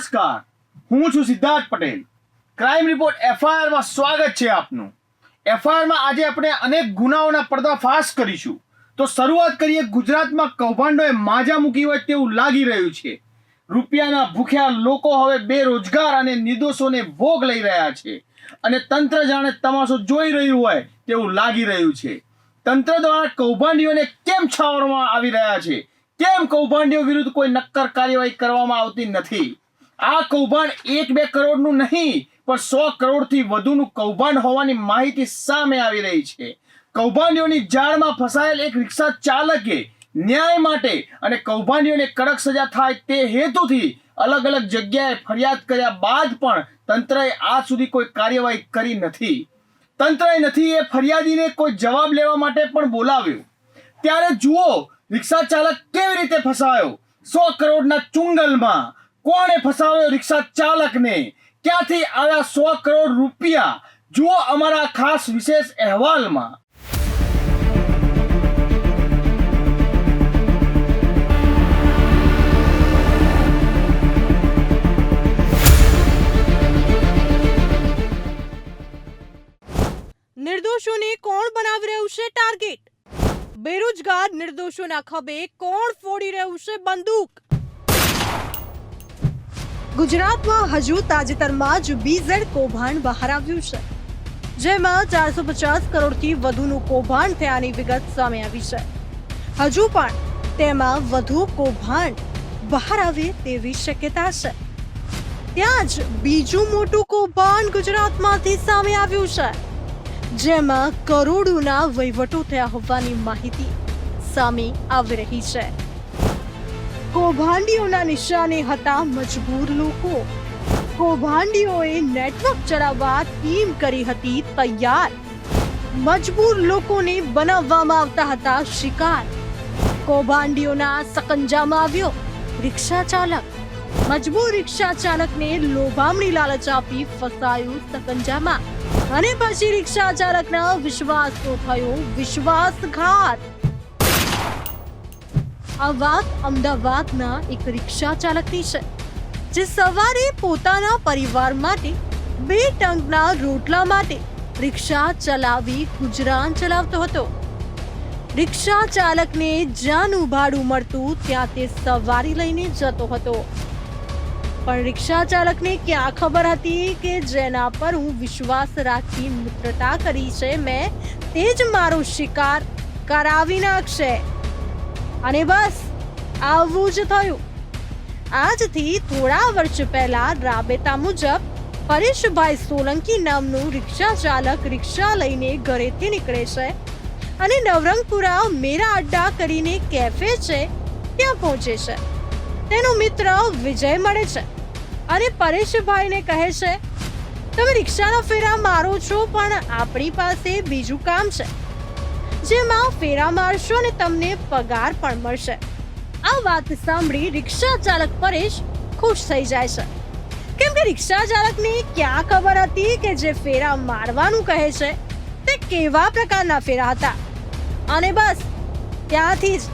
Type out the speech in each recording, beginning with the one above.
નમસ્કાર, હું છું Siddharth Patel. Crime report FIR માં સ્વાગત છે આપનું. FIR માં આજે આપણે અનેક ગુનાઓના પર્દાફાશ કરીશું. તો શરૂઆત કરીએ. ગુજરાતમાં કૌભાંડોએ માજા મૂકી હોય તેવું લાગી રહ્યું છે. રૂપિયાના ભૂખ્યા લોકો હવે બેરોજગાર અને નિર્દોષોને ભોગ લઈ રહ્યા છે અને તંત્ર જાણે તમાશો જોઈ રહ્યું હોય તેવું લાગી રહ્યું છે. તંત્ર દ્વારા કૌભાંડીઓને કેમ છાવરવામાં આવી રહ્યા છે? કેમ કૌભાંડીઓ વિરુદ્ધ કોઈ નક્કર કાર્યવાહી કરવામાં આવતી નથી? આ કૌભાંડ 1-2 કરોડનું નહીં પણ 100 કરોડથી વધુનું કૌભાંડ હોવાની માહિતી સામે આવી રહી છે. કૌભાંડીઓની જાળમાં ફસાયેલ એક રિક્ષા ચાલકે ન્યાય માટે અને કૌભાંડીઓને કડક સજા થાય તે હેતુથી અલગ અલગ જગ્યાએ ફરિયાદ કર્યા બાદ પણ તંત્રએ આજ સુધી કોઈ કાર્યવાહી કરી નથી. તંત્રએ નથી એ ફરિયાદીને કોઈ જવાબ લેવા માટે પણ બોલાવ્યો. ત્યારે જુઓ રિક્ષા ચાલક કેવી રીતે ફસાયો 100 કરોડના ચુંગલમાં. કોણે ફસાવ્યો રિક્ષા ચાલકને? ક્યાંથી આવ્યા 100 કરોડ રૂપિયા? જુઓ અમારા ખાસ વિશેષ અહેવાલમાં. નિર્દોષોને કોણ બનાવી રહ્યું છે ટાર્ગેટ? બેરોજગાર નિર્દોષોના ખભે કોણ ફોડી રહ્યું છે બંદૂક? ગુજરાતમાં હજુ તાજેતરમાં જ BZ કૌભાંડ બહાર આવ્યું છે, જેમાં 450 કરોડથી વધુનું કૌભાંડ થયાની વિગત સામે આવી છે. હજુ પણ તેમાં વધુ કૌભાંડ બહાર આવે તેવી શક્યતા છે. ત્યાં જ બીજું મોટું કૌભાંડ ગુજરાતમાંથી સામે આવ્યું છે, જેમાં કરોડોના વહીવટો થયા હોવાની માહિતી સામે આવી રહી છે. કૌભાંડીઓના નિશાને હતા મજબૂર લોકો. કૌભાંડીઓએ નેટવર્ક ચલાવવા ટીમ કરી હતી તૈયાર. મજબૂર લોકોને બનાવવામાં આવતા હતા શિકાર. કૌભાંડીઓના સકંજામાં આવ્યો રિક્ષા ચાલક. મજબૂર રિક્ષા ચાલકને લોભામણી લાલચ આપી ફસાયું સકંજામાં અને પછી રિક્ષા ચાલકના વિશ્વાસનો થયો વિશ્વાસઘાત. આ વાત અમદાવાદના એક રિક્ષા ચાલકની છે, જે સવારે પોતાના પરિવાર માટે 2 ટંકના રોટલા માટે રિક્ષા ચલાવી ગુજરાન ચલાવતો હતો. રિક્ષા ચાલકને જ્યાંનું ભાડું મળતું ત્યાં તે સવારી લઈને જતો હતો. પણ રિક્ષા ચાલકને ક્યાં ખબર હતી કે જેના પર હું વિશ્વાસ રાખી મિત્રતા કરી છે મેં તે જ મારો શિકાર કરાવી નાખશે. અને બસ આવું જ થયું. આજથી થોડા વર્ષ પહેલા રાબેતા મુજબ પરેશભાઈ સોલંકી નામનું રિક્ષા ચાલક રિક્ષા લઈને ઘરેથી નીકળે છે અને નવરંગપુરા મેરા અડ્ડા કરીને કેફે છે ત્યાં પહોંચે છે. તેનો મિત્ર વિજય મળે છે અને પરેશભાઈને કહે છે, તમે રિક્ષાના ફેરા મારો છો પણ આપણી પાસે બીજું કામ છે, જેમાં ફેરા મારશો ને તમને પગાર પણ મળશે. આ વાત સાંભળી રિક્ષા ચાલક પરેશ ખુશ થઈ જાય છે, કેમ કે રિક્ષા ચાલકને ક્યાં ખબર હતી કે જે ફેરા મારવાનું કહે છે તે કેવા પ્રકારના ફેરા હતા. અને બસ ત્યાંથી જ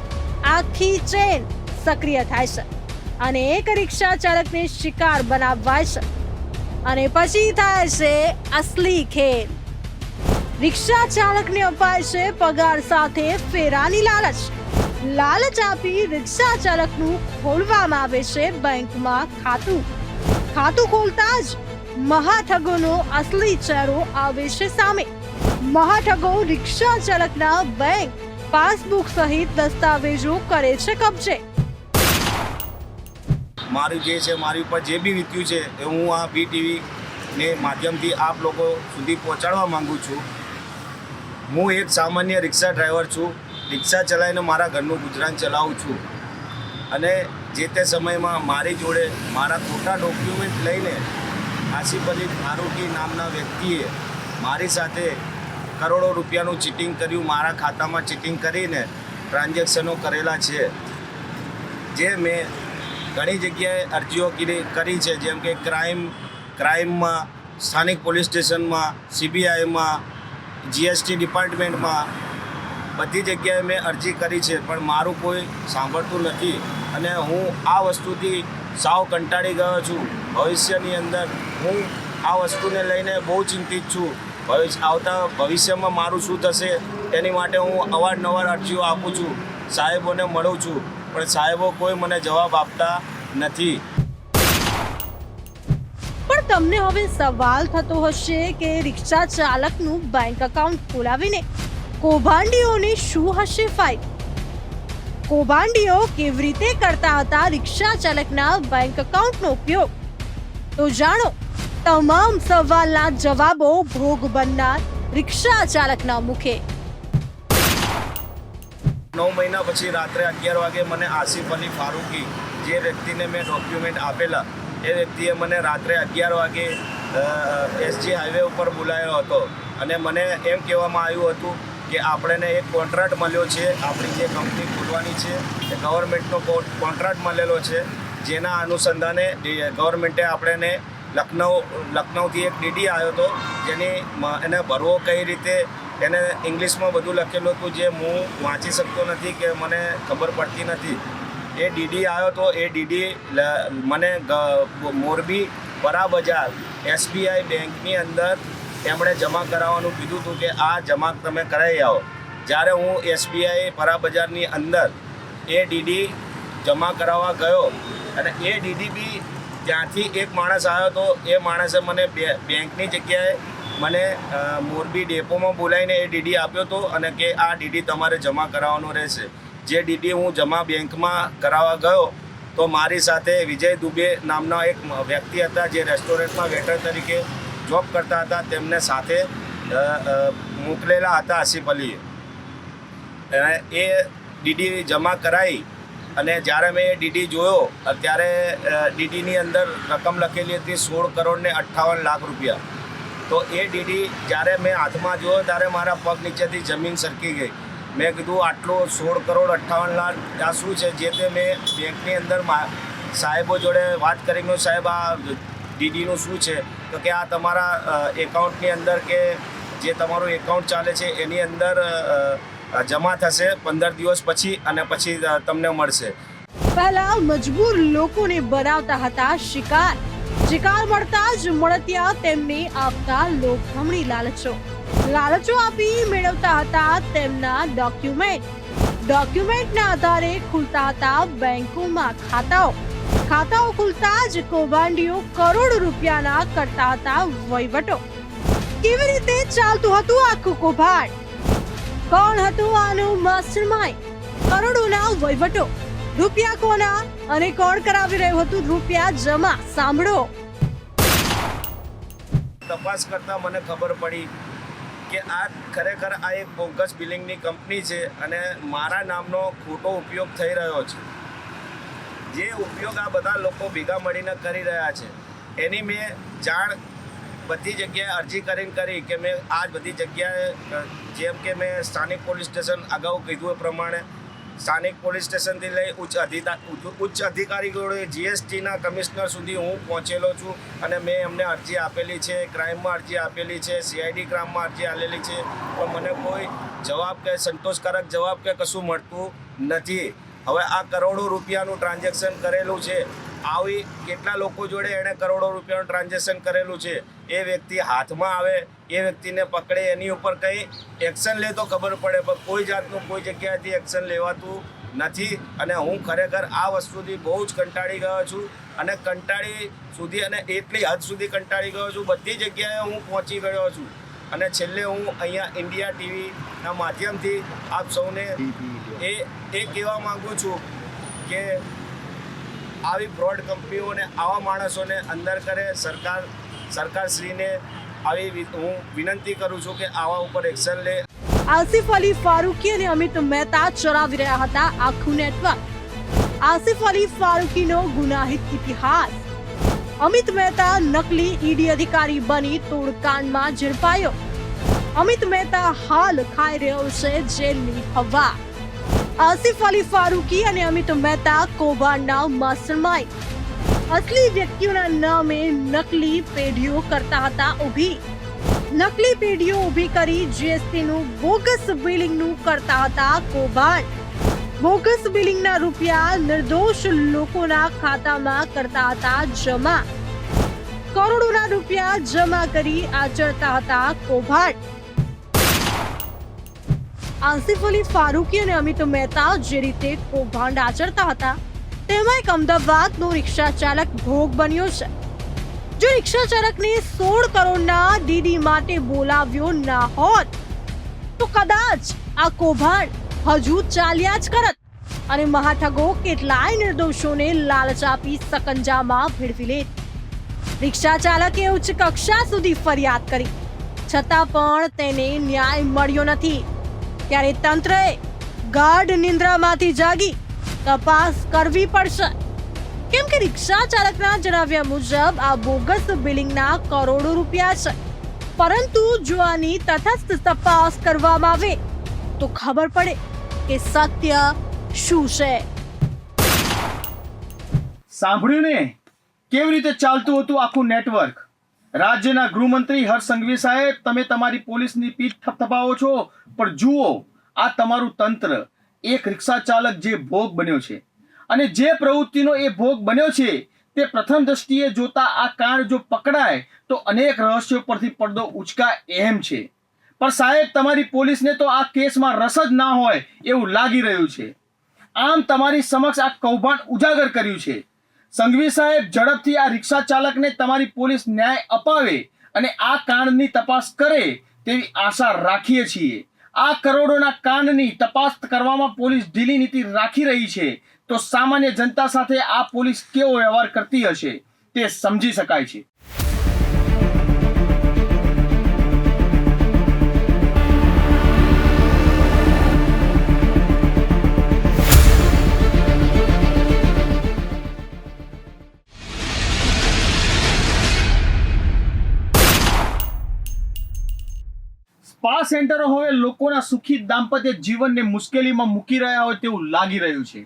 આખી ચેન સક્રિય થાય છે અને એક રિક્ષા ચાલકને શિકાર બનાવાય છે. અને પછી થાય છે અસલી ખેલ. રિક્ષા ચાલકને અપાય છે પગાર સાથે ફેરાની લાલચ. લાલચ આપી રિક્ષા ચાલકનું ખોલવામાં આવે છે બેંકમાં ખાતું. ખાતું ખોલતા જ મહાઠગોનો અસલી ચહેરો આવે છે સામે. મહાઠગો રિક્ષા ચાલકના બેંક પાસબુક સહિત દસ્તાવેજો કરે છે કબજે. મારું જે છે મારી ઉપર જે બી વીત્યું છે એ હું આ BTV ને માધ્યમથી આપ લોકો સુધી પહોંચાડવા માંગુ છું. હું એક સામાન્ય રિક્ષા ડ્રાઈવર છું. રિક્ષા ચલાવીને મારા ઘરનું ગુજરાન ચલાવું છું અને જે તે સમયમાં મારી જોડે મારા ખોટા ડોક્યુમેન્ટ લઈને આસિફ અલી ફારૂકી નામના વ્યક્તિએ મારી સાથે કરોડો રૂપિયાનું ચીટિંગ કર્યું. મારા ખાતામાં ચીટિંગ કરીને ટ્રાન્ઝેક્શનો કરેલા છે, જે મેં ઘણી જગ્યાએ અરજીઓ કરી છે, જેમ કે ક્રાઇમમાં, સ્થાનિક પોલીસ સ્ટેશનમાં, CBIમાં, GST ડિપાર્ટમેન્ટમાં, બધી જગ્યાએ મેં અરજી કરી છે, પણ મારું કોઈ સાંભળતું નથી. અને હું આ વસ્તુથી સાવ કંટાળી ગયો છું. ભવિષ્યની અંદર હું આ વસ્તુને લઈને બહુ ચિંતિત છું. આવતા ભવિષ્યમાં મારું શું થશે એની માટે હું અવારનવાર અરજીઓ આપું છું, સાહેબોને મળું છું, પણ સાહેબો કોઈ મને જવાબ આપતા નથી. પણ તમને હવે સવાલ થતો હશે કે રિક્ષા ચાલકનું બેંક એકાઉન્ટ ખોલાવીને કૌભાંડીઓને શું હશે ફાયદો? કૌભાંડીઓ કેવી રીતે કરતા હતા રિક્ષા ચાલકના બેંક એકાઉન્ટનો ઉપયોગ? તો જાણો તમામ સવાલના જવાબો ભોગ બનનાર રિક્ષા ચાલકના મુખે. 9 મહિના પછી રાત્રે 11 વાગે મને આસિફ અલી ફારૂકી, જે વ્યક્તિને મેં ડોક્યુમેન્ટ આપેલા, એ વ્યક્તિએ મને રાત્રે 11 વાગે એસજી હાઈવે ઉપર બોલાવ્યો હતો અને મને એમ કહેવામાં આવ્યું હતું કે આપણને એક કોન્ટ્રાક્ટ મળ્યો છે, આપણી જે કંપની ખોલવાની છે એ ગવર્મેન્ટનો કોન્ટ્રાક્ટ મળેલો છે, જેના અનુસંધાને ગવર્મેન્ટે આપણને લખનૌથી એક ડીડી આવ્યો હતો, જેની એને ભરવો કઈ રીતે, એને ઇંગ્લિશમાં બધું લખેલું હતું, જે હું વાંચી શકતો નથી કે મને ખબર પડતી નથી. એ ડીડી આવ્યો હતો. એ ડીડી મને મોરબી પરા બજાર SBI બેંકની અંદર એમણે જમા કરાવવાનું કીધું હતું કે આ જમા તમે કરાવી આવો. જ્યારે હું SBI પરા બજારની અંદર એ ડીડી જમા કરાવવા ગયો અને એ ડીડી બી ત્યાંથી એક માણસ આવ્યો હતો, એ માણસે મને બેંકની જગ્યાએ મને મોરબી ડેપોમાં બોલાવીને એ ડીડી આપ્યો હતો અને કે આ ડીડી તમારે જમા કરાવવાનું રહેશે. જે ડીડી હું જમા બેંકમાં કરાવવા ગયો તો મારી સાથે વિજય દુબે નામના એક વ્યક્તિ હતા, જે રેસ્ટોરન્ટમાં વેટર તરીકે જોબ કરતા હતા, તેમને સાથે મોકલેલા હતા આસિફ અલીએ. એ ડીડી જમા કરાવી અને જ્યારે મેં એ ડીડી જોયો ત્યારે ડીડીની અંદર રકમ લખેલી હતી 16 કરોડ ને 58 લાખ રૂપિયા. તો એ ડીડી જ્યારે મેં હાથમાં જોયો ત્યારે મારા પગ નીચેથી જમીન સરકી ગઈ. મેં કીધું આટલો 16 કરોડ 58 લાખ આ શું છે? જે તે મેં બેંકની અંદર સાહેબો જોડે વાત કરીને, સાહેબ આ ડીડીનું શું છે? તો કે આ તમારા એકાઉન્ટની અંદર કે જે તમારું એકાઉન્ટ ચાલે છે એની અંદર જમા થશે 15 દિવસ પછી અને પછી તમને મળશે. પહેલા મજબૂર લોકોને બનાવતા હતા શિકાર. શિકાર મળતા જ મળતિયા તેમને આપતા લોભામણી લાલચો આપી મેળવતા હતા તેમના ડોક્યુમેન્ટના આધારે ખુલતા હતા બેંકોમાં ખાતાઓ ખુલતા જ કૌભાંડીઓ કરોડો રૂપિયાના કરતા હતા વહીવટો. કેવી રીતે ચાલતું હતું આખું કૌભાંડ? કોણ હતું આનું માસ્ટરમાઇન્ડ? કરોડોના વહીવટો, રૂપિયા કોના અને કોણ કરાવી રહ્યું હતું રૂપિયા જમા? સાંભળો. તપાસ કરતા મને ખબર પડી કે આ ખરેખર આ એક બોગસ બિલિંગની કંપની છે અને મારા નામનો ખોટો ઉપયોગ થઈ રહ્યો છે. જે ઉપયોગ આ બધા લોકો ભેગા મળીને કરી રહ્યા છે એની મેં જાણ બધી જગ્યાએ અરજી કરી કે મેં આ બધી જગ્યાએ, જેમ કે મેં સ્થાનિક પોલીસ સ્ટેશન અગાઉ કીધું એ પ્રમાણે સ્થાનિક પોલીસ સ્ટેશનથી લઈ ઉચ્ચ અધિકારીઓએ GSTના કમિશનર સુધી હું પહોંચેલો છું અને મેં એમને અરજી આપેલી છે, ક્રાઇમમાં અરજી આપેલી છે, CID ક્રાઇમમાં અરજી આપેલી છે, પણ મને કોઈ જવાબ કે સંતોષકારક જવાબ કે કશું મળતું નથી. હવે આ કરોડો રૂપિયાનું ટ્રાન્ઝેક્શન કરેલું છે, આવી કેટલા લોકો જોડે એણે કરોડો રૂપિયાનું ટ્રાન્ઝેક્શન કરેલું છે, એ વ્યક્તિ હાથમાં આવે, એ વ્યક્તિને પકડે, એની ઉપર કંઈ એક્શન લે તો ખબર પડે, પણ કોઈ જાતનું કોઈ જગ્યાએથી એક્શન લેવાતું નથી. અને હું ખરેખર આ વસ્તુથી બહુ જ કંટાળી ગયો છું અને એટલી હદ સુધી કંટાળી ગયો છું, બધી જગ્યાએ હું પહોંચી ગયો છું. અને છેલ્લે હું અહીંયા ઇન્ડિયા ટીવીના માધ્યમથી આપ સૌને એ કહેવા માગું છું કે આવી ફ્રોડ કંપનીઓને, આવા માણસોને અંદર કરે. સરકારશ્રીને આવી હું વિનંતી કરું છું કે આવા ઉપર એક્શન લે. આસિફ અલી ફારૂકી અને અમિત મહેતા ચલાવી રહ્યા હતા આખું નેટવર્ક. આસિફ અલી ફારૂકીનો ગુનાહિત ઇતિહાસ. અમિત મહેતા નકલી ઈડી અધિકારી બની તોડકાંડમાં ઝડપાયો. અમિત મહેતા હાલ ખાઈ રહ્યો છે જેલની હવા. આસિફ અલી ફારૂકી અને અમિત મહેતા કૌભાંડના માસ્ટરમાઇન્ડ. અસલી વ્યક્તિઓના નામે નકલી પેઢીઓ કરતા હતા ઊભી. નકલી પેઢીઓ ઊભી કરી GSTનું બોગસ બિલિંગનું કરતા હતા કૌભાંડ. બોગસ બિલિંગના રૂપિયા નિર્દોષ લોકોના ખાતામાં કરતા હતા જમા. કરોડોના રૂપિયા જમા કરી આચરતા હતા કૌભાંડ. આસિફ અલી ફારૂકી અને અમિત મહેતા જે રીતે કૌભાંડ આચરતા હતા, તેમાં એક અમદાવાદનો રિક્ષા ચાલક ભોગ બન્યો છે. જો રિક્ષા ચાલકને 16 કરોડના ડીડી માટે બોલાવ્યો ના હોત તો કદાચ આ કૌભાંડ હજુ ચાલ્યા જ કરત અને મહાઠગો કેટલાય નિર્દોષોને લાલચ આપી સકંજામાં ભેળવી લેત. રિક્ષા ચાલકે ઉચ્ચ કક્ષા સુધી ફરિયાદ કરી, છતાં પણ તેને ન્યાય મળ્યો નથી. ત્યારે તંત્રએ ગાઢ નિંદ્રામાંથી જાગી તપાસ કરવી પડશે, કેમ કે રિક્ષા ચાલકના જણાવ્યા મુજબ આ બોગસ બિલિંગના કરોડો રૂપિયા છે. પરંતુ જો આની તટસ્થ તપાસ કરવામાં આવે તો ખબર પડે કે સત્ય શું છે. સાંભળ્યું ને કેવી રીતે ચાલતું હતું આખું નેટવર્ક? રાજ્યના ગૃહમંત્રી હર્ષ સંઘવી સાહેબ, તમે તમારી પોલીસની પીઠ થપથપાવો છો, પણ જુઓ આ તમારું તંત્ર એક રિક્ષા ચાલક જે ભોગ બન્યો છે અને જે પ્રવૃત્તિનો એ ભોગ બન્યો છે તે પ્રથમ દ્રષ્ટિએ જોતા આ કાંડ જો પકડાય તો અનેક રહસ્યો પરથી પડદો ઉચકાય એમ છે. પણ સાહેબ, તમારી પોલીસને તો આ કેસમાં રસ જ ના હોય એવું લાગી રહ્યું છે. આમ તમારી સમક્ષ આ કૌભાંડ ઉજાગર કર્યું છે. સંઘવી સાહેબ, ઝડપથી આ રિક્ષા ચાલકને તમારી પોલીસ ન્યાય અપાવે અને આ કાંડની તપાસ કરે તેવી આશા રાખીએ છીએ. આ કરોડોના કાંડની તપાસ કરવામાં પોલીસ ઢીલી નીતિ રાખી રહી છે તો સામાન્ય જનતા સાથે આ પોલીસ કેવો વ્યવહાર કરતી હશે તે સમજી શકાય છે. સ્પા સેન્ટરો હવે લોકોના સુખી દાંપત્ય જીવનને મુશ્કેલીમાં મૂકી રહ્યા હોય તેવું લાગી રહ્યું છે.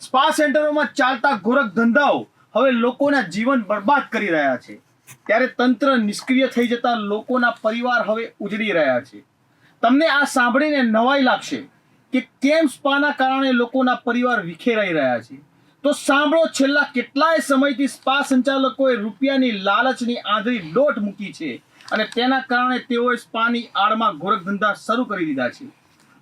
સ્પા સેન્ટરોમાં ચાલતા ગોરખ ધંધાઓ હવે લોકોના જીવન બરબાદ કરી રહ્યા છે. ત્યારે તંત્ર નિષ્ક્રિય થઈ જતા લોકોના પરિવાર હવે ઉજળી રહ્યા છે. તમને આ સાંભળીને નવાઈ લાગશે કે કેમ સ્પાના કારણે લોકોના પરિવાર વિખેરાઈ રહ્યા છે. તો સાંભળો, છેલ્લા કેટલાય સમયથી સ્પા સંચાલકોએ રૂપિયાની લાલચની આંધળી દોટ મૂકી છે અને તેના કારણે તેઓએ સ્પાની આડમાં ગોરખધંધા શરૂ કરી દીધા છે.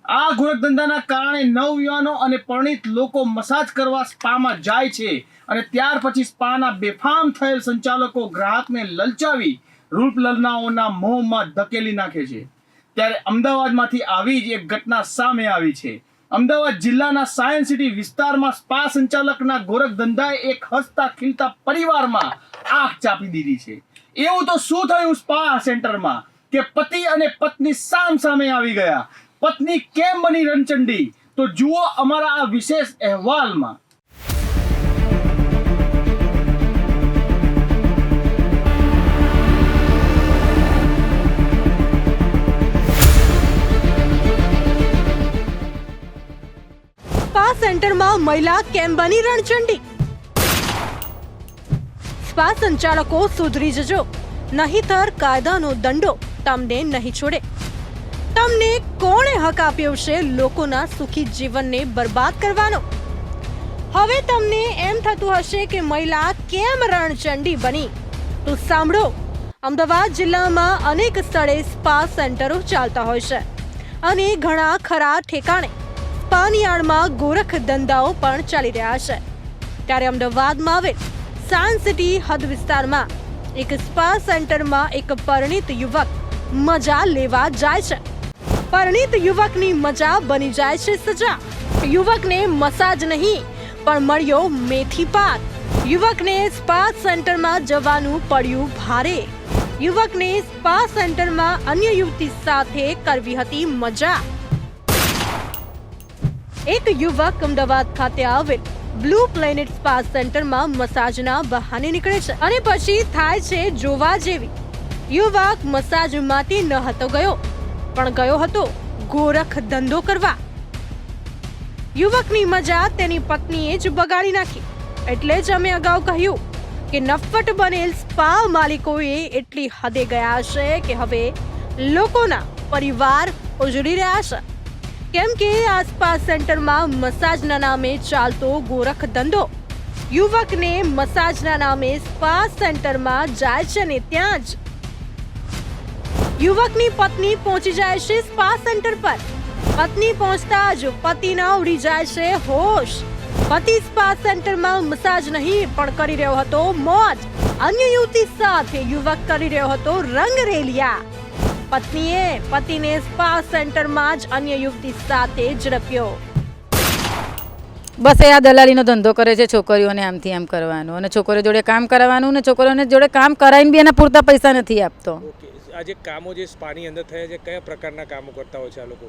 આ ગોરખધંધાના કારણે નવયુવાનો અને પરિણીત લોકો મસાજ કરવા સ્પામાં જાય છે અને ત્યાર પછી સ્પાના બેફામ થયેલ સંચાલકો ગ્રાહકને લલચાવી રૂપલલનાઓના મોહમાં ધકેલી નાખે છે. ત્યારે અમદાવાદમાંથી આવી જ એક ઘટના સામે આવી છે. અમદાવાદ જિલ્લાના સાયન્સ સિટી વિસ્તારમાં સ્પા સંચાલકના ગોરખધંધાએ એક હસતા ખીલતા પરિવારમાં આંખ ચાપી દીધી છે. એવું તો શું થયું સ્પા સેન્ટરમાં કે પતિ અને પત્ની સામ સામે આવી ગયા? પત્ની કેમ બની રણચંડી? તો જુઓ અમારા આ વિશેષ અહેવાલમાં. સ્પા સેન્ટરમાં મહિલા કેમ બની રણચંડી? સ્પા સંચાલકો સુધરી જજો, નહીંતર કાયદાનો દંડો તમને નહીં છોડે. તમને કોણે હક આપ્યો છે લોકોના સુખી જીવનને બરબાદ કરવાનો? હવે તમને એમ થતું હશે કે મહિલા કેમ રણચંડી બની, તો સાંભળો. અમદાવાદ જિલ્લામાં અનેક સ્થળે સ્પા સેન્ટરો ચાલતા હોય છે અને ઘણા ખરા ઠેકાણે સ્પાની આડમાં ગોરખ ધંધાઓ પણ ચાલી રહ્યા છે. ત્યારે અમદાવાદમાં આવેલ સાયન્સ સિટી હદ વિસ્તારમાં એક સ્પા સેન્ટરમાં એક પરિણીત યુવક મજા લેવા જાય છે. પરિણીત યુવકની મજા બની જાય છે સજા. યુવકને મસાજ નહીં પણ મળ્યો મેથી પાક. યુવકને સ્પા સેન્ટરમાં જવાનું પડ્યું ભારે. યુવકને સ્પા સેન્ટરમાં અન્ય યુવતી સાથે કરવી હતી મજા. એક યુવક અમદાવાદ ખાતે આવેલ બ્લુ પ્લેનેટ સ્પા સેન્ટરમાં મસાજના બહાને નીકળે છે અને પછી થાય છે જોવા જેવી. યુવક મસાજ માટે ન હતો ગયો, પણ ગયો હતો ગોરખ ધંધો કરવા. યુવકની મજા તેની પત્નીએ જ બગાડી નાખી. એટલે જ અમે અગાઉ કહ્યું કે નફ્ફટ બનેલ સ્પા માલિકોએ એટલી હદે ગયા છે કે હવે લોકોના પરિવાર ઉજળી રહ્યા છે. કેમ કે આસપાસ સેન્ટરમાં મસાજના નામે ચાલતો ગોરખ ધંધો યુવકને મસાજના નામે સ્પા સેન્ટરમાં જાય છે ને ત્યાં જ યુવકની પત્ની પહોંચી જાય છે સ્પા સેન્ટર પર. પત્ની પહોંચતા જ પતિના ઉડી જાય છે હોશ. પતિ સ્પા સેન્ટરમાં મસાજ નહીં પણ કરી રહ્યો હતો મોજ. અન્ય યુવતી સાથે યુવક કરી રહ્યો હતો રંગરેલિયા. પત્નીએ પતિને સ્પા સેન્ટરમાં જ અન્ય યુવતી સાથે ઝડપ્યો. બસ એ આ દલાલીનો ધંધો કરે છે, છોકરીઓને આમથી આમ કરવાનો અને છોકરીઓ જોડે કામ કરાવવાનું ને છોકરીઓને જોડે કામ કરાવીને બી એના પૂરતા પૈસા નથી આપતો. ઓકે, આ જે કામો જે સ્પાની અંદર થયા છે, કયા પ્રકારના કામો કરતા હોય છે આ લોકો?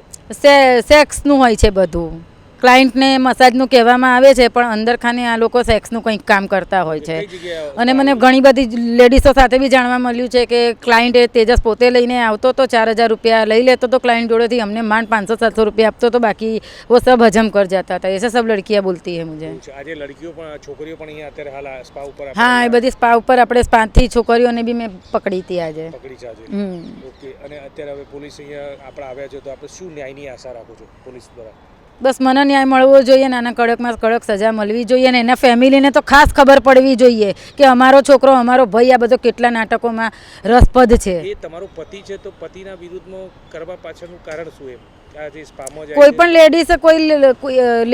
સેક્સનું હોય છે બધું. ક્લાયન્ટને મસાજનું કહેવામાં આવે છે પણ અંદર ખાને આ લોકો સેક્સનું કંઈક કામ કરતા હોય છે. કઈ જગ્યાએ અને મને ઘણી બધી લેડીઝો સાથે બી જાણવા મળ્યું છે કે ક્લાયન્ટ એ તેજસ પોતે લઈને આવતો તો 4,000 રૂપિયા લઈ લેતો તો ક્લાયન્ટ જોડેથી, અમને માંડ 500-700 રૂપિયા આપતો તો, બાકી वो सब हजम कर जाता था. ऐसे सब लड़कियाँ बोलती है मुझे. એવું છે. આજે લડકીઓ પણ છોકરીઓ પણ અહીંયા અત્યારે હાલ આ સ્પા ઉપર હા, એ બધી સ્પા ઉપર આપણે સ્પાથી છોકરીઓને બી મેં પકડી હતી આજે. પકડી છે આજે. હમ. ઓકે, અને અત્યારે હવે પોલીસ અહીંયા આપણે આવ્યા છે તો આપણે શું ન્યાયની આશા રાખો છો પોલીસ દ્વારા? બસ મને ન્યાય મળવો જોઈએ ને આના કડકમાં કડક સજા મળવી જોઈએ ને એના ફેમિલીને તો ખાસ ખબર પડવી જોઈએ કે અમારો છોકરો, અમારો ભાઈ આ બધો કેટલા નાટકોમાં રસપદ છે. એ તમારો પતિ છે તો પતિના વિરુદ્ધમાં કરવા પાછળનું કારણ શું એમ? આ જે સ્પામાં જાય કોઈ છે, પણ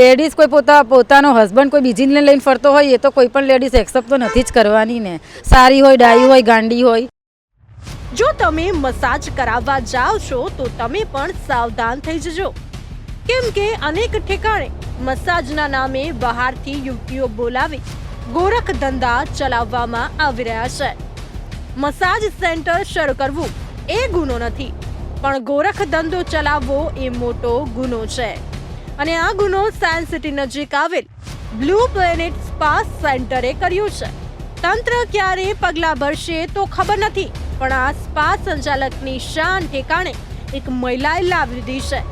લેડીઝ કોઈ પોતાનો હસબન્ડ કોઈ બીજીને લઈને ફરતો હોય એ તો કોઈ પણ લેડીઝ એક્સેપ્ટ તો નથી જ કરવાની ને. સારી હોય, ડાઈ હોય, ગાંડી હોય. જો તમે મસાજ કરાવવા જાઓ છો તો તમે પણ સાવધાન થઈ જજો. કેમ કે અનેક ઠેકાણે મસાજના નામે બહારથી યુવતીઓ બોલાવી ગોરખ ધંધા ચલાવવામાં આવી રહ્યા છે. મસાજ સેન્ટર શરૂ કરવું એ ગુનો નથી, પણ ગોરખ ધંધો ચલાવવો એ મોટો ગુનો છે. અને આ ગુનો સાયન્સ સિટી નજીક આવેલ બ્લુ પ્લેનેટ સ્પા સેન્ટરે કર્યું છે. તંત્ર ક્યારે પગલાં ભરશે તો ખબર નથી, પણ આ સ્પા સંચાલકની શાન ઠેકાણે એક મહિલાએ લાવી દીધી છે.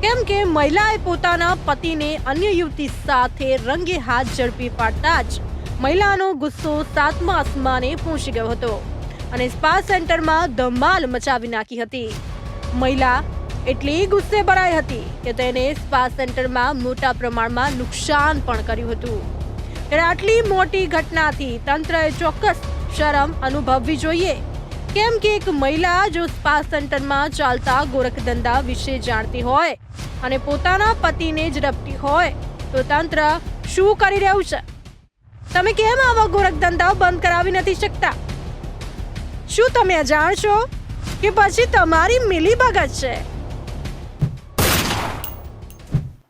કેમ કે મહિલાએ પોતાના પતિને અન્ય યુવતી સાથે રંગે હાથ ઝડપી પાડતા જ મહિલાનો ગુસ્સો 7મા આસમાને પહોંચી ગયો હતો અને સ્પા સેન્ટરમાં ધમાલ મચાવી નાખી હતી. મહિલા એટલી ગુસ્સે ભરાઈ હતી કે તેને સ્પા સેન્ટરમાં મોટા પ્રમાણમાં નુકસાન પણ કર્યું હતું. ત્યારે આટલી મોટી ઘટનાથી તંત્રએ ચોક્કસ શરમ અનુભવવી જોઈએ. કેમ કે એક મહિલા જો સ્પા સેન્ટરમાં ચાલતા ગોરખ ધંધા વિશે જાણતી હોય અને પોતાના પતિને ઝડપતી હોય તો તંત્ર શું કરી રહ્યું છે? તમે કેમ આવા ગોરખ ધંધા બંધ કરાવી નથી શકતા? શું તમે અજાણ છો કે પછી તમારી મિલીભગત છે?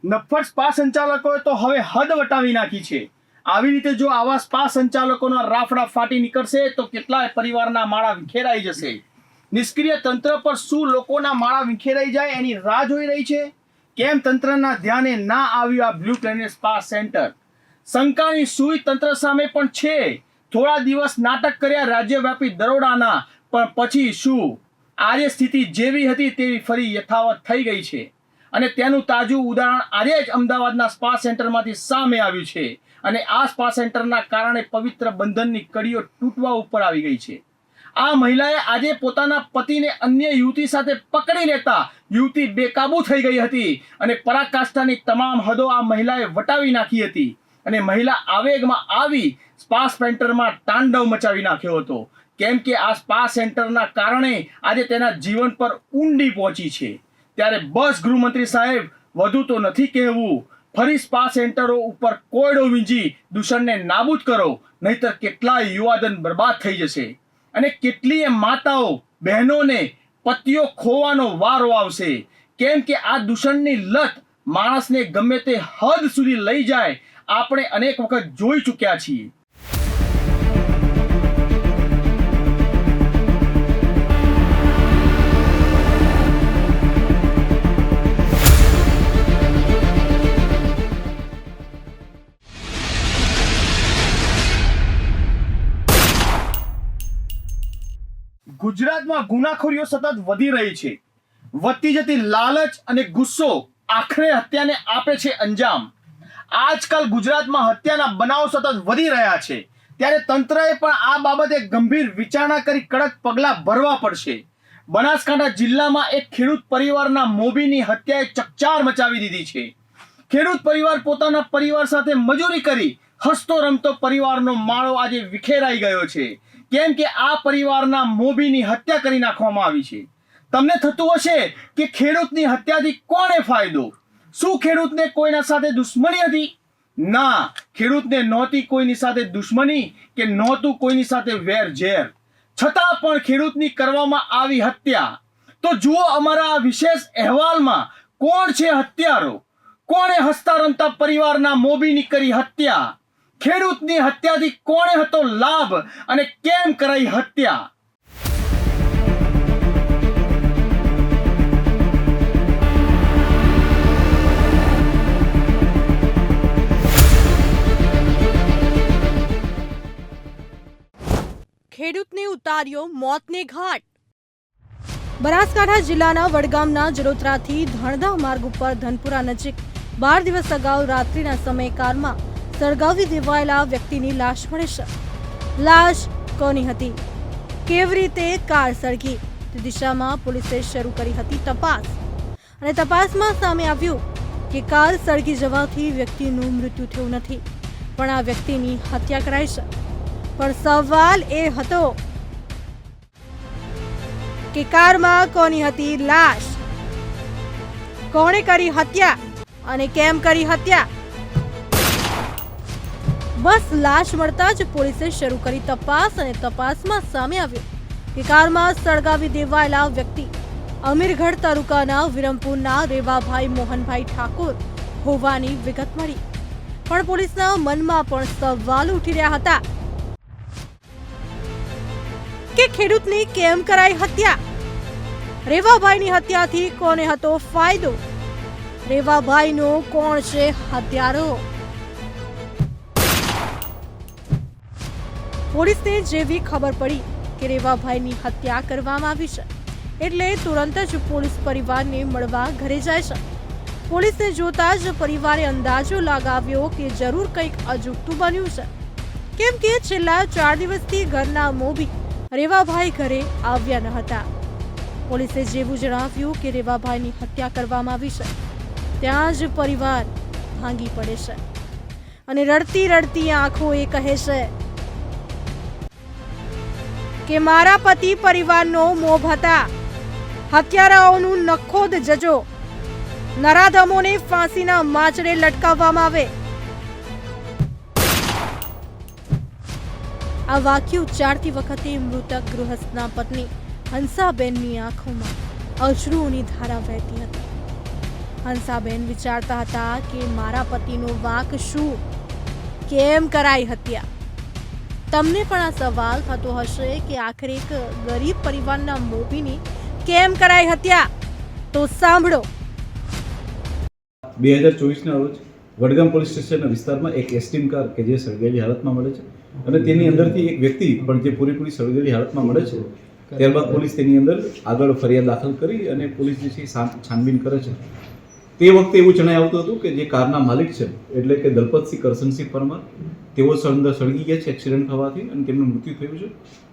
નફ્ફટ સ્પા સંચાલકોએ તો હવે હદ વટાવી નાખી છે. આવી રીતે જો આવા સ્પા સંચાલકોના રાફડા ફાટી નીકળશે તો કેટલાય પરિવારના માળા વિખેરાઈ જશે. નિષ્ક્રિય તંત્ર પર શું લોકોના માળા વિખેરાઈ જાય એની રાહ જોઈ રહી છે? કેમ તંત્રના ધ્યાને ના આવ્યું આ બ્લુ પ્લેનેટ સ્પા સેન્ટર? શંકાની સૂઈ તંત્ર સામે પણ છે. થોડા દિવસ નાટક કર્યા રાજ્યવ્યાપી દરોડાના, પણ પછી શું? આજે સ્થિતિ જેવી હતી તેવી ફરી યથાવત થઈ ગઈ છે અને તેનું તાજું ઉદાહરણ આજે જ અમદાવાદના સ્પા સેન્ટરમાંથી સામે આવ્યું છે. અને આ સ્પા સેન્ટરના કારણે પવિત્ર બંધનની કડીઓ તૂટવા ઉપર આવી ગઈ છે. આ મહિલાએ આજે પોતાના પતિને અન્ય યુવતી સાથે પકડી લેતા યુવતી બેકાબુ થઈ ગઈ હતી અને પરાકાષ્ઠાની તમામ હદો આ મહિલાએ વટાવી નાખી હતી અને મહિલા આવેગમાં આવી સ્પા સેન્ટરમાં તાંડવ મચાવી નાખ્યો હતો. કેમ કે આ સ્પા સેન્ટરના કારણે આજે તેના જીવન પર ઊંડી પહોંચી છે. ત્યારે બસ ગૃહમંત્રી સાહેબ, વધુ તો નથી કહેવું. ફરી સ્પા સેન્ટરો ઉપર કોયડો વીંજી દૂષણને નાબૂદ કરો, નહીતર કેટલાય યુવાધન બરબાદ થઈ જશે અને કેટલીય માતાઓ બહેનોને પતિઓ ખોવાનો વારો આવશે. કેમ કે આ દૂષણની લત માણસને ગમે તે હદ સુધી લઈ જાય આપણે અનેક વખત જોઈ ચૂક્યા છીએ. ગુજરાતમાં ગુનાખોરીઓ સતત વધી રહી છે. વધતી જતી લાલચ અને ગુસ્સો આખરે હત્યાને આપે છે અંજામ. આજકાલ ગુજરાતમાં હત્યાના બનાવો સતત વધી રહ્યા છે. ત્યારે તંત્રએ પણ આ બાબતે ગંભીર વિચારણા કરી કડક પગલાં ભરવા પડશે. બનાસકાંઠા જિલ્લામાં એક ખેડૂત પરિવારના મોભીની હત્યાએ ચકચાર મચાવી દીધી છે. ખેડૂત પરિવાર પોતાના પરિવાર સાથે મજૂરી કરી હસતો રમતો પરિવારનો માળો આજે વિખેરાઈ ગયો છે, કેમ કે આ પરિવારના મોભીની હત્યા કરી નાખવામાં આવી છે. તમને થતું હશે કે ખેડૂતની હત્યાથી કોને ફાયદો? શું ખેડૂતને કોઈના સાથે દુશ્મની હતી? ના, ખેડૂતને નહોતી કોઈની સાથે દુશ્મની કે નહોતું કોઈની સાથે વેર ઝેર, છતાં પણ ખેડૂતની કરવામાં આવી હત્યા. તો જુઓ અમારા આ વિશેષ અહેવાલમાં કોણ છે હત્યારો, કોણે હસતા રમતા પરિવારના મોભીની કરી હત્યા, ખેડૂતની હત્યાથી કોણે હતો લાભ અને કેમ કરાઈ હત્યા. ખેડૂતને ઉતાર્યો મોતને ઘાટ. બનાસકાંઠા જિલ્લાના વડગામના જડોતરાથી ધણધા માર્ગ ઉપર ધનપુરા નજીક 12 દિવસ અગાઉ રાત્રિના સમયે કારમાં સળગાવી દેવાયેલા વ્યક્તિની લાશ મળી છે. લાશ કોની હતી, કેવી રીતે કાર સળગી તે દિશામાં પોલીસે શરૂ કરી હતી તપાસ, અને તપાસમાં સામે આવ્યું કે કાર સળગી જવાથી વ્યક્તિનું મૃત્યુ થયું નથી, પણ આ વ્યક્તિની હત્યા કરાઈ છે. પણ સવાલ એ હતો કે કારમાં કોની હતી લાશ, કોણે કરી હત્યા અને કેમ કરી હત્યા. બસ લાશ મળતા જ પોલીસે શરૂ કરી તપાસ, અને તપાસમાં સામે આવ્યું કે કારમાં સળગાવી દેવાયેલા વ્યક્તિ અમીરગઢ તાલુકાના વિરમપુરના રેવાભાઈ મોહનભાઈ ઠાકોર હોવાની વિગત મળી. પણ પોલીસના મનમાં પણ સવાલ ઉઠી રહ્યા હતા કે ખેડૂતની કેમ કરાઈ હત્યા, રેવાભાઈની હત્યાથી કોને હતો ફાયદો, રેવાભાઈનો કોણ છે હત્યારો. પોલીસને જેવી ખબર પડી કે રેવાભાઈની હત્યા કરવામાં આવી છે એટલે તુરંત જ પોલીસ પરિવારને મળવા ઘરે જાય છે. પોલીસને જોતા જ પરિવારે અંદાજો લગાવ્યો કે જરૂર કંઈક અજુગતું બન્યું છે, કેમ કે છેલ્લા 4 દિવસથી ઘરના મોભી રેવાભાઈ ઘરે આવ્યા ન હતા. પોલીસે જેવું જણાવ્યું કે રેવાભાઈની હત્યા કરવામાં આવી છે, ત્યાં જ પરિવાર ભાંગી પડે છે અને રડતી રડતી આંખો એ કહે છે કે મારા પતિ પરિવારનો મોભ હતા, હત્યારાઓનું નખોદ જજો, નરાધમોને ફાંસીના માંચડે લટકાવવામાં આવે. આ વાક્ય ઉચ્ચારતી વખતે મૃતક ગૃહસ્થના પત્ની હંસાબેનની આંખોમાં અશ્રુઓની ધારા વહેતી હતી. હંસાબેન વિચારતા હતા કે મારા પતિનો વાંક શું, કેમ કરાઈ હત્યા. તમને પણ આ સવાલ થતો હશે કે આખરે એક ગરીબ પરિવારના મોભીની કેમ કરાઈ હત્યા. તો સાંભળો. 2024ના રોજ વડગામ પોલીસ સ્ટેશનના વિસ્તારમાં એક એસ્ટીમ કાર કે જે સળગેલી હાલતમાં મળે છે, અને તેની અંદરથી એક વ્યક્તિ પણ જે પૂરેપૂરી સળગેલી હાલતમાં મળે છે. ત્યારબાદ પોલીસ તેની અંદર આગળ ફરિયાદ દાખલ કરી અને પોલીસ જે છે છાનબીન કરે છે. તે વખતે એવું જણાઈ આવતું હતું કે જે કારના માલિક છે એટલે કે દલપતસિંહ કરશનસિંહ પરમાર, તેઓ અંદર સળગી ગયા છે એક્સિડન્ટ થવાથી અને તેમનું મૃત્યુ થયું છે.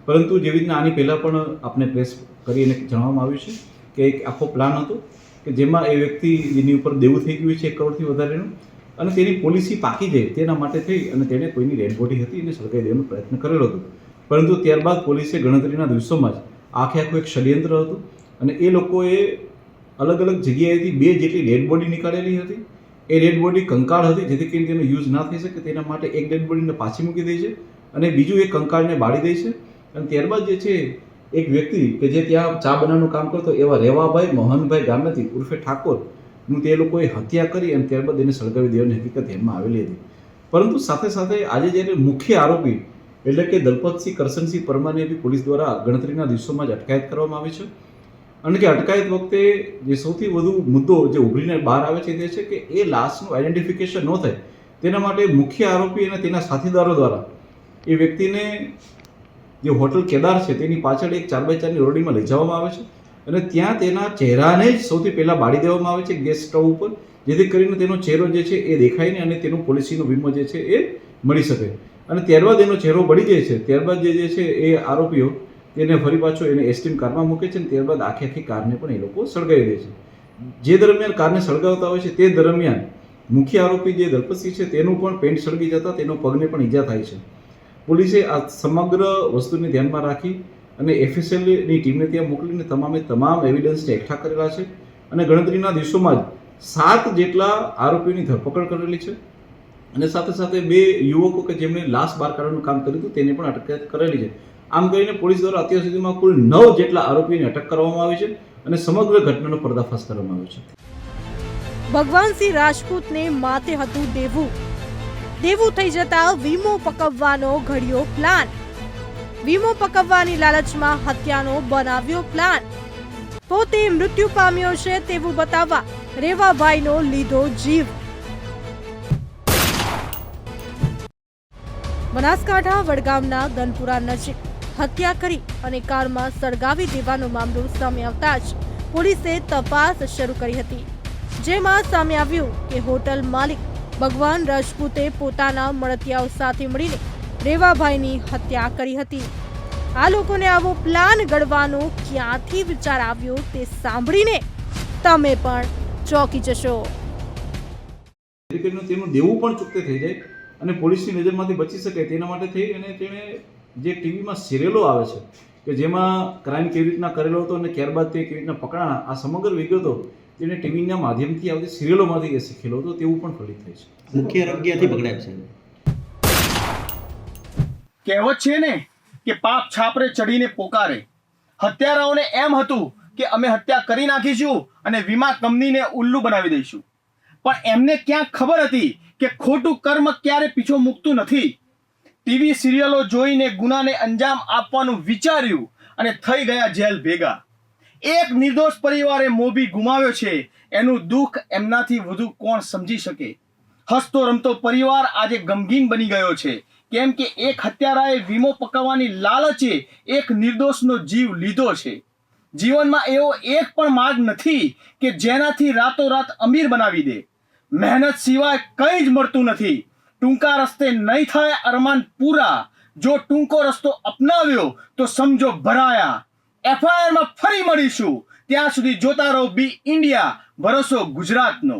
પરંતુ જેવી રીતના આની પહેલાં પણ આપણે પ્રેસ કરીને જણાવવામાં આવ્યું છે કે એક આખો પ્લાન હતો કે જેમાં એ વ્યક્તિ જેની ઉપર દેવું થઈ ગયું છે 1 કરોડથી વધારેનું, અને તેની પોલિસી પાકી જાય તેના માટે થઈ અને તેણે કોઈની ડેડ બોડી હતી એને સળગાવી દેવાનો પ્રયત્ન કરેલો હતો. પરંતુ ત્યારબાદ પોલીસે ગણતરીના દિવસોમાં જ આખું એક ષડયંત્ર હતું, અને એ લોકોએ અલગ અલગ જગ્યાએથી 2 જેટલી ડેડ બોડી નીકાળેલી હતી. એ ડેડ બોડી કંકાળ હતી, જેથી કરીને તેનો યુઝ ના થઈ શકે તેના માટે એક ડેડ બોડીને પાછી મૂકી દે છે અને બીજું એક કંકાળને બાળી દે છે. અને ત્યારબાદ જે છે એક વ્યક્તિ કે જે ત્યાં ચા બનાવવાનું કામ કરતો એવા રેવાભાઈ મોહનભાઈ ગામેથી ઉર્ફે ઠાકોરનું તે લોકોએ હત્યા કરી અને ત્યારબાદ એને સળગાવી દેવાની હકીકત ધ્યાનમાં આવેલી હતી. પરંતુ સાથે સાથે આજે જ્યારે મુખ્ય આરોપી એટલે કે દલપતસિંહ કરશનસિંહ પરમારની બી પોલીસ દ્વારા ગણતરીના દિવસોમાં જ અટકાયત કરવામાં આવી છે. અને કે અટકાયત વખતે જે સૌથી વધુ મુદ્દો જે ઉભરીને બહાર આવે છે તે છે કે એ લાશનું આઈડેન્ટિફિકેશન ન થાય તેના માટે મુખ્ય આરોપી અને તેના સાથીદારો દ્વારા એ વ્યક્તિને જે હોટલ કેદાર છે તેની પાછળ એક 4x4ની ઓરડીમાં લઈ જવામાં આવે છે, અને ત્યાં તેના ચહેરાને જ સૌથી પહેલાં બાળી દેવામાં આવે છે ગેસ સ્ટવ ઉપર, જેથી કરીને તેનો ચહેરો જે છે એ દેખાય નહીં અને તેનો પોલિસીનો વીમો જે છે એ મળી શકે. અને ત્યારબાદ એનો ચહેરો બળી જાય છે. ત્યારબાદ જે છે એ આરોપીઓ તેને ફરી પાછો એને એસટીમ કારમાં મૂકે છે અને ત્યારબાદ આખી કારને પણ એ લોકો સળગાવી દે છે. જે દરમિયાન કારને સળગાવતા હોય છે તે દરમિયાન મુખ્ય આરોપી જે દલપતસિંહ છે તેનું પણ પેન્ટ સળગી જતા તેનો પગને પણ ઈજા થાય છે. પોલીસે આ સમગ્ર વસ્તુને ધ્યાનમાં રાખી અને એફએસએલની ટીમને ત્યાં મોકલીને તમામ એવિડન્સને એકઠા કરેલા છે અને ગણતરીના દિવસોમાં જ 7 જેટલા આરોપીઓની ધરપકડ કરેલી છે અને સાથે સાથે 2 યુવકો કે જેમણે લાશ બહાર કાઢવાનું કામ કર્યું હતું તેને પણ અટક કરેલી છે. આમ કરીને પોલીસ દ્વારા અત્યાર સુધીમાં કુલ 9 જેટલા આરોપીઓની અટક કરવામાં આવી છે અને સમગ્ર ઘટનાનો પર્દાફાશ કરવામાં આવ્યો છે. ભગવાનસિંહ રાજપૂતને માથે હતું દેવું થઈ જતા વીમો પકવવાનો ઘડ્યો પ્લાન. વીમો પકવવાની લાલચમાં હત્યાનો બનાવ્યો પ્લાન. પોતે મૃત્યુ પામ્યો છે તેવું બતાવવા રેવાભાઈનો લીધો જીવ. બનાસકાંઠા વડગામના ગનપુરા નજીક હત્યા કરી અને કારમાં સળગાવી દેવાનો મામલો સામે આવતા જ પોલીસે તપાસ શરૂ કરી હતી, જેમાં સામે આવ્યું કે હોટલ માલિક ભગવાન રાજપૂતે પોતાના મળતિયાઓ સાથે મળીને રેવાભાઈની હત્યા કરી હતી. આ લોકોને આવો પ્લાન ઘડવાનો ક્યાંથી વિચાર આવ્યો તે સાંભળીને તમે પણ ચોંકી જશો. તેનું દેવું પણ ચૂકતે થઈ જાય અને પોલીસની નજરમાંથી બચી શકે તેના માટે થઈ અને તેણે જે ટીવીમાં સિરિયલો આવે છે કે જેમાં ક્રાઇમ કેવી રીતના કરેલો હતો અને ત્યારબાદ તે કેવી રીતના પકડાણા, આ સમગ્ર વિગતો તેને ટીવીના માધ્યમથી આવતી સિરિયલોમાંથી એ શીખેલો હતો તેવું પણ ફલિત થાય છે. મુખ્ય આરોપીથી પકડાય છે. કહેવત છે ને કે પાપ છાપરે ચડીને પોકારે. હત્યારાઓને એમ હતું કે અમે હત્યા કરી નાખીશું અને વીમા કંપનીને ઉલ્લુ બનાવી દઈશું, પણ એમને ક્યાં ખબર હતી કે ખોટું કર્મ ક્યારે પીછો મૂકતું નથી. ટીવી સિરિયલો જોઈને ગુનાને અંજામ આપવાનું વિચાર્યું અને થઈ ગયા જેલ ભેગા. એક નિર્દોષ પરિવારે મોભી ગુમાવ્યો છે, એનું દુઃખ એમનાથી વધુ કોણ સમજી શકે. હસતો રમતો પરિવાર આજે ગમગીન બની ગયો છે, કેમ કે એક હત્યારાએ વીમો પકવવાની લાલચે એક નિર્દોષનો જીવ લીધો છે. જીવનમાં એવો એક પણ માર્ગ નથી કે જેનાથી રાતોરાત અમીર બનાવી દે. મહેનત સિવાય કંઈ જ મળતું નથી. ટૂંકા રસ્તે નહીં થાય અરમાન પૂરા. જો ટૂંકો રસ્તો અપનાવ્યો તો સમજો ભરાયા. FIR માં ફરી મળીશું. ત્યાં સુધી જોતા રહો બી ઇન્ડિયા, ભરોસો ગુજરાતનો.